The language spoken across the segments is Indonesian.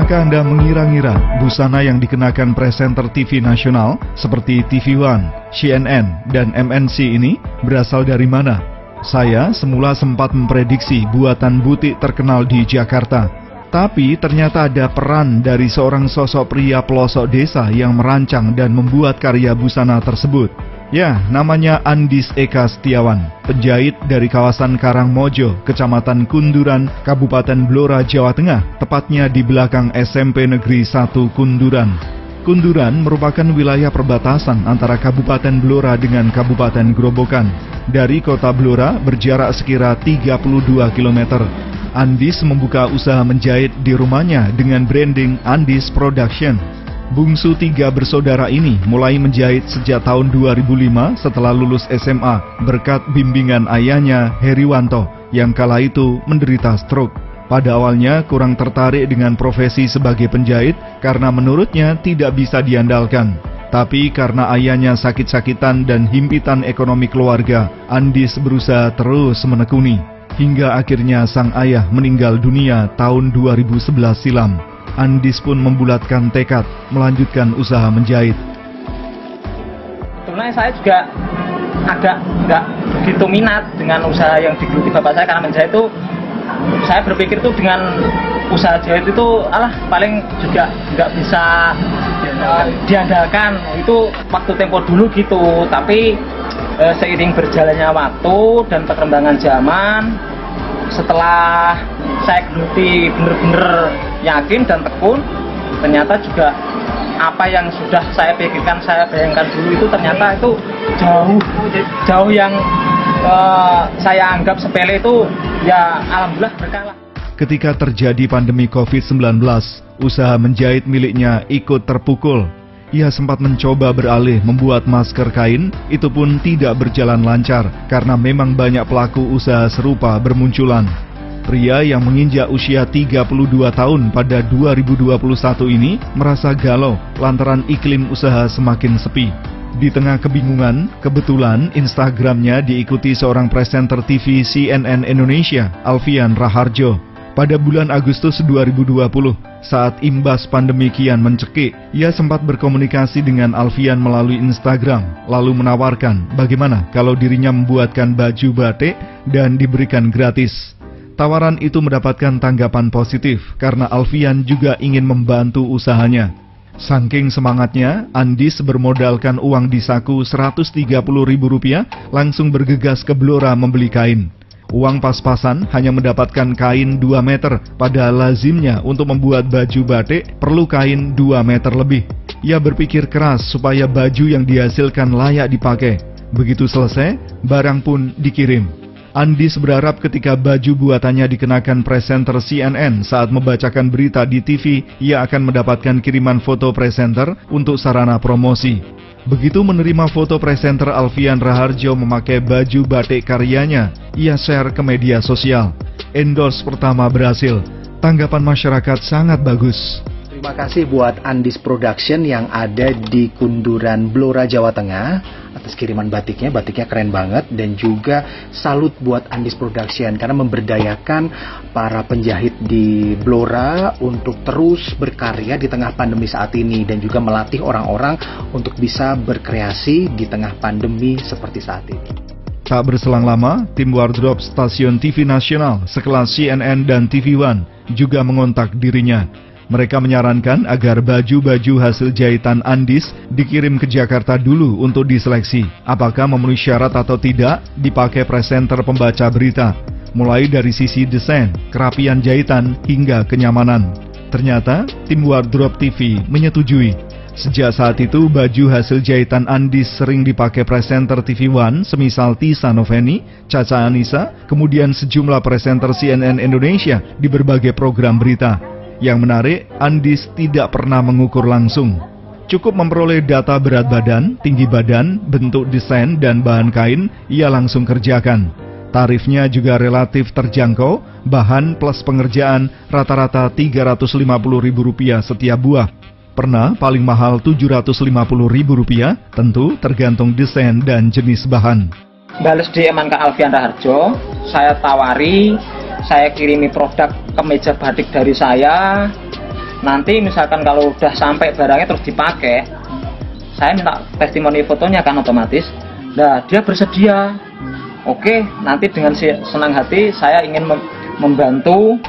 Pernahkah Anda mengira-ngira busana yang dikenakan presenter TV nasional seperti TV One, CNN, dan MNC ini berasal dari mana? Saya semula sempat memprediksi buatan butik terkenal di Jakarta. Tapi ternyata ada peran dari seorang sosok pria pelosok desa yang merancang dan membuat karya busana tersebut. Ya, namanya Andis Eka Setiawan, penjahit dari kawasan Karangmojo, Kecamatan Kunduran, Kabupaten Blora, Jawa Tengah, tepatnya di belakang SMP Negeri 1 Kunduran. Kunduran merupakan wilayah perbatasan antara Kabupaten Blora dengan Kabupaten Grobogan. Dari kota Blora berjarak sekira 32 km. Andis membuka usaha menjahit di rumahnya dengan branding Andis Production. Bungsu 3 bersaudara ini mulai menjahit sejak tahun 2005 setelah lulus SMA berkat bimbingan ayahnya Heriwanto yang kala itu menderita stroke. Pada awalnya kurang tertarik dengan profesi sebagai penjahit karena menurutnya tidak bisa diandalkan. Tapi karena ayahnya sakit-sakitan dan himpitan ekonomi keluarga, Andis berusaha terus menekuni. Hingga akhirnya sang ayah meninggal dunia tahun 2011 silam. Andis pun membulatkan tekad melanjutkan usaha menjahit. Sebenarnya saya juga agak nggak begitu minat dengan usaha yang digeluti bapak saya karena menjahit itu. Saya berpikir tuh dengan usaha jahit itu paling juga nggak bisa diandalkan. Itu waktu tempo dulu gitu. Tapi seiring berjalannya waktu dan perkembangan zaman, setelah saya geluti bener-bener yakin dan tekun, ternyata juga apa yang sudah saya pikirkan, saya bayangkan dulu itu ternyata itu jauh yang saya anggap sepele itu ya alhamdulillah berkah. Ketika terjadi pandemi COVID-19, usaha menjahit miliknya ikut terpukul. Ia sempat mencoba beralih membuat masker kain, itu pun tidak berjalan lancar karena memang banyak pelaku usaha serupa bermunculan. Pria yang menginjak usia 32 tahun pada 2021 ini merasa galau lantaran iklim usaha semakin sepi. Di tengah kebingungan, kebetulan Instagramnya diikuti seorang presenter TV CNN Indonesia, Alfian Raharjo. Pada bulan Agustus 2020, saat imbas pandemi kian mencekik, ia sempat berkomunikasi dengan Alfian melalui Instagram, lalu menawarkan bagaimana kalau dirinya membuatkan baju batik dan diberikan gratis. Tawaran itu mendapatkan tanggapan positif karena Alfian juga ingin membantu usahanya. Saking semangatnya, Andis bermodalkan uang di saku Rp130.000 langsung bergegas ke Blora membeli kain. Uang pas-pasan hanya mendapatkan kain 2 meter, padahal lazimnya untuk membuat baju batik perlu kain 2 meter lebih. Ia berpikir keras supaya baju yang dihasilkan layak dipakai. Begitu selesai, barang pun dikirim. Andis berharap ketika baju buatannya dikenakan presenter CNN saat membacakan berita di TV, ia akan mendapatkan kiriman foto presenter untuk sarana promosi. Begitu menerima foto presenter Alfian Raharjo memakai baju batik karyanya, ia share ke media sosial. Endorse pertama berhasil. Tanggapan masyarakat sangat bagus. Terima kasih buat Andis Production yang ada di Kunduran, Blora, Jawa Tengah atas kiriman batiknya. Batiknya keren banget, dan juga salut buat Andis Production karena memberdayakan para penjahit di Blora untuk terus berkarya di tengah pandemi saat ini dan juga melatih orang-orang untuk bisa berkreasi di tengah pandemi seperti saat ini. Tak berselang lama, tim wardrobe stasiun TV nasional sekelas CNN dan TV One juga mengontak dirinya. Mereka menyarankan agar baju-baju hasil jahitan Andis dikirim ke Jakarta dulu untuk diseleksi. Apakah memenuhi syarat atau tidak dipakai presenter pembaca berita. Mulai dari sisi desain, kerapian jahitan, hingga kenyamanan. Ternyata tim wardrobe TV menyetujui. Sejak saat itu, baju hasil jahitan Andis sering dipakai presenter TV One, semisal Tisa Noveni, Caca Anissa, kemudian sejumlah presenter CNN Indonesia di berbagai program berita. Yang menarik, Andis tidak pernah mengukur langsung. Cukup memperoleh data berat badan, tinggi badan, bentuk desain, dan bahan kain, ia langsung kerjakan. Tarifnya juga relatif terjangkau, bahan plus pengerjaan rata-rata Rp350.000 setiap buah. Pernah paling mahal Rp750.000, tentu tergantung desain dan jenis bahan. Bales DM-an ke Alfian Raharjo, saya tawari, saya kirimi produk kemeja batik dari saya, nanti misalkan kalau udah sampai barangnya terus dipakai, saya minta testimoni fotonya kan otomatis. Nah, dia bersedia. Oke, nanti dengan senang hati saya ingin membantu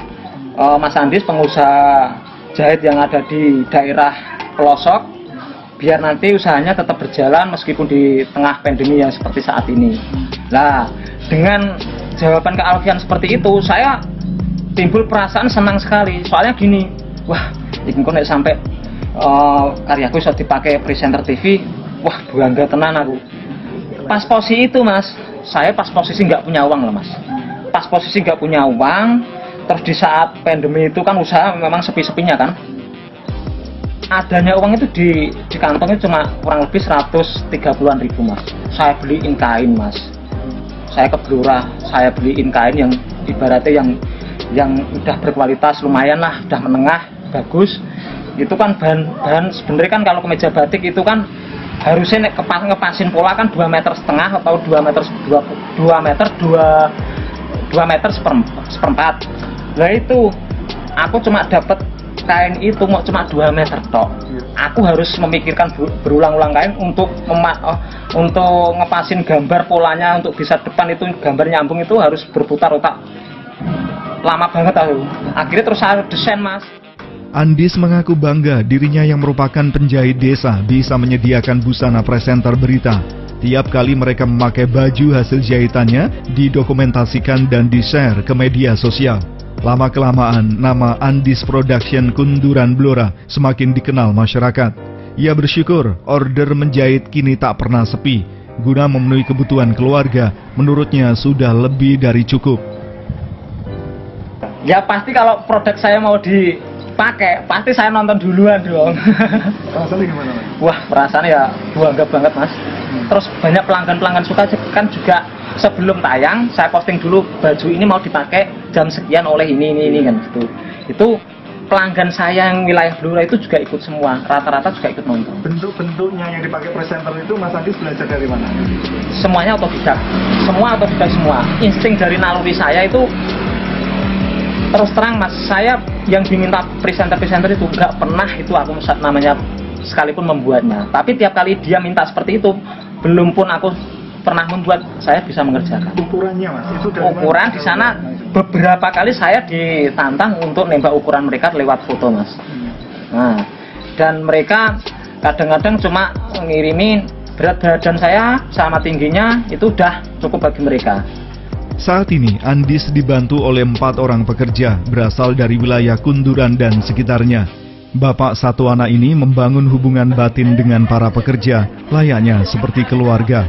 Mas Andis, pengusaha jahit yang ada di daerah pelosok, biar nanti usahanya tetap berjalan meskipun di tengah pandemi yang seperti saat ini. Nah, dengan jawaban Kak Alfian seperti itu, saya timbul perasaan senang sekali. Soalnya gini, wah, ini kok nek sampai karyaku bisa dipakai presenter TV, wah bangga tenan aku. Pas posisi itu Mas, saya pas posisi nggak punya uang loh Mas. Pas posisi nggak punya uang. Terus di saat pandemi itu kan usaha memang sepi-sepinya kan. Adanya uang itu di kantongnya cuma kurang lebih 130-an ribu Mas. Saya beliin kain Mas. Saya ke Blora, saya beliin kain yang ibaratnya yang udah berkualitas lumayan lah, udah menengah, bagus. Itu kan bahan sebenarnya kan kalau kemeja batik itu kan harusnya ngepasin pola kan 2,5 meter atau 2 meter seperempat. Lah itu aku cuma dapat kain itu mau cuma 2 meter tok. Aku harus memikirkan berulang-ulang kain untuk ngepasin gambar polanya untuk bisa depan itu gambar nyambung itu harus berputar otak. Lama banget aku. Akhirnya terus saya desain Mas. Andis mengaku bangga dirinya yang merupakan penjahit desa bisa menyediakan busana presenter berita. Tiap kali mereka memakai baju hasil jahitannya didokumentasikan dan di-share ke media sosial. Lama-kelamaan, nama Andis Production Kunduran Blora semakin dikenal masyarakat. Ia bersyukur order menjahit kini tak pernah sepi. Guna memenuhi kebutuhan keluarga, menurutnya sudah lebih dari cukup. Ya pasti kalau produk saya mau dipakai, pasti saya nonton duluan dong. Rasanya gimana Mas? Wah, perasaannya ya bangga banget Mas. Terus banyak pelanggan suka kan juga sebelum tayang saya posting dulu baju ini mau dipakai jam sekian oleh ini kan gitu. Itu pelanggan saya yang wilayah Blora itu juga ikut semua, rata-rata juga ikut nonton. Bentuk-bentuknya yang dipakai presenter itu Mas Andis belajar dari mana? Semuanya otodidak, semua. Insting dari naluri saya itu terus terang Mas, saya yang diminta presenter itu nggak pernah itu aku namanya sekalipun membuatnya. Tapi tiap kali dia minta seperti itu, belum pun aku pernah membuat, saya bisa mengerjakan. Ukurannya Mas, itu dari ukuran di sana beberapa kali saya ditantang untuk nembak ukuran mereka lewat foto Mas. Nah, dan mereka kadang-kadang cuma ngirimin berat badan saya sama tingginya itu udah cukup bagi mereka. Saat ini Andis dibantu oleh 4 orang pekerja berasal dari wilayah Kunduran dan sekitarnya. Bapak satu anak ini membangun hubungan batin dengan para pekerja layaknya seperti keluarga.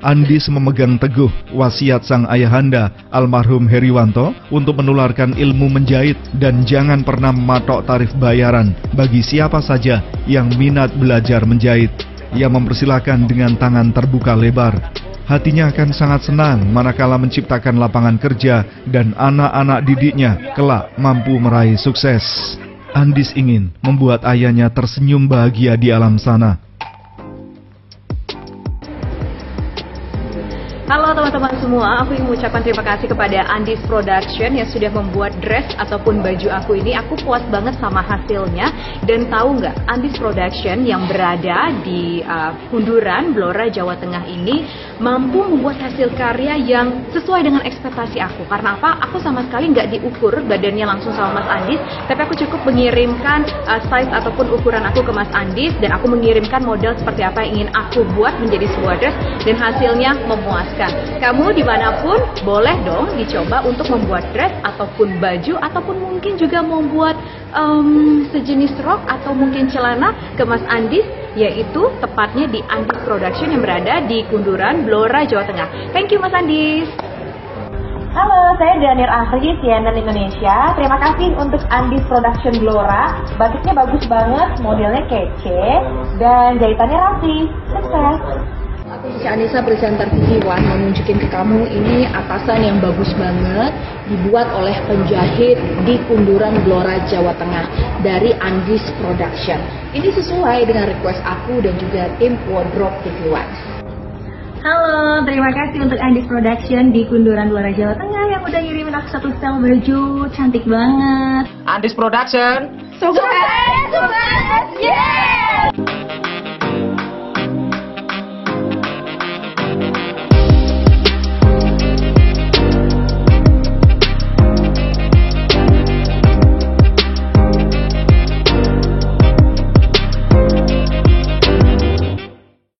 Andis memegang teguh wasiat sang ayahanda almarhum Heriwanto untuk menularkan ilmu menjahit dan jangan pernah mematok tarif bayaran bagi siapa saja yang minat belajar menjahit. Ia mempersilahkan dengan tangan terbuka lebar. Hatinya akan sangat senang manakala menciptakan lapangan kerja dan anak-anak didiknya kelak mampu meraih sukses. Andis ingin membuat ayahnya tersenyum bahagia di alam sana. Halo teman-teman semua, aku ingin mengucapkan terima kasih kepada Andis Production yang sudah membuat dress ataupun baju aku ini. Aku puas banget sama hasilnya. Dan tahu nggak, Andis Production yang berada di Kunduran, Blora, Jawa Tengah ini mampu membuat hasil karya yang sesuai dengan ekspektasi aku. Karena apa? Aku sama sekali nggak diukur badannya langsung sama Mas Andis, tapi aku cukup mengirimkan size ataupun ukuran aku ke Mas Andis, dan aku mengirimkan model seperti apa yang ingin aku buat menjadi sebuah dress, dan hasilnya memuaskan. Kamu dimanapun boleh dong dicoba untuk membuat dress ataupun baju ataupun mungkin juga membuat sejenis rok atau mungkin celana ke Mas Andis, yaitu tepatnya di Andis Production yang berada di Kunduran, Blora, Jawa Tengah. Thank you Mas Andis. Halo, saya Danir Ahri, CNN Indonesia. Terima kasih untuk Andis Production Blora. Batiknya bagus banget, modelnya kece, dan jahitannya rapi. Sukses! Aku Cici Anissa, presenter TV One, mau nunjukin ke kamu ini atasan yang bagus banget, dibuat oleh penjahit di Kunduran, Blora, Jawa Tengah dari Andis Production. Ini sesuai dengan request aku dan juga tim Wardrobe TV One. Halo, terima kasih untuk Andis Production di Kunduran, Blora, Jawa Tengah yang udah ngirimin aku satu style baju cantik banget. Andis Production, Sukses! Bye.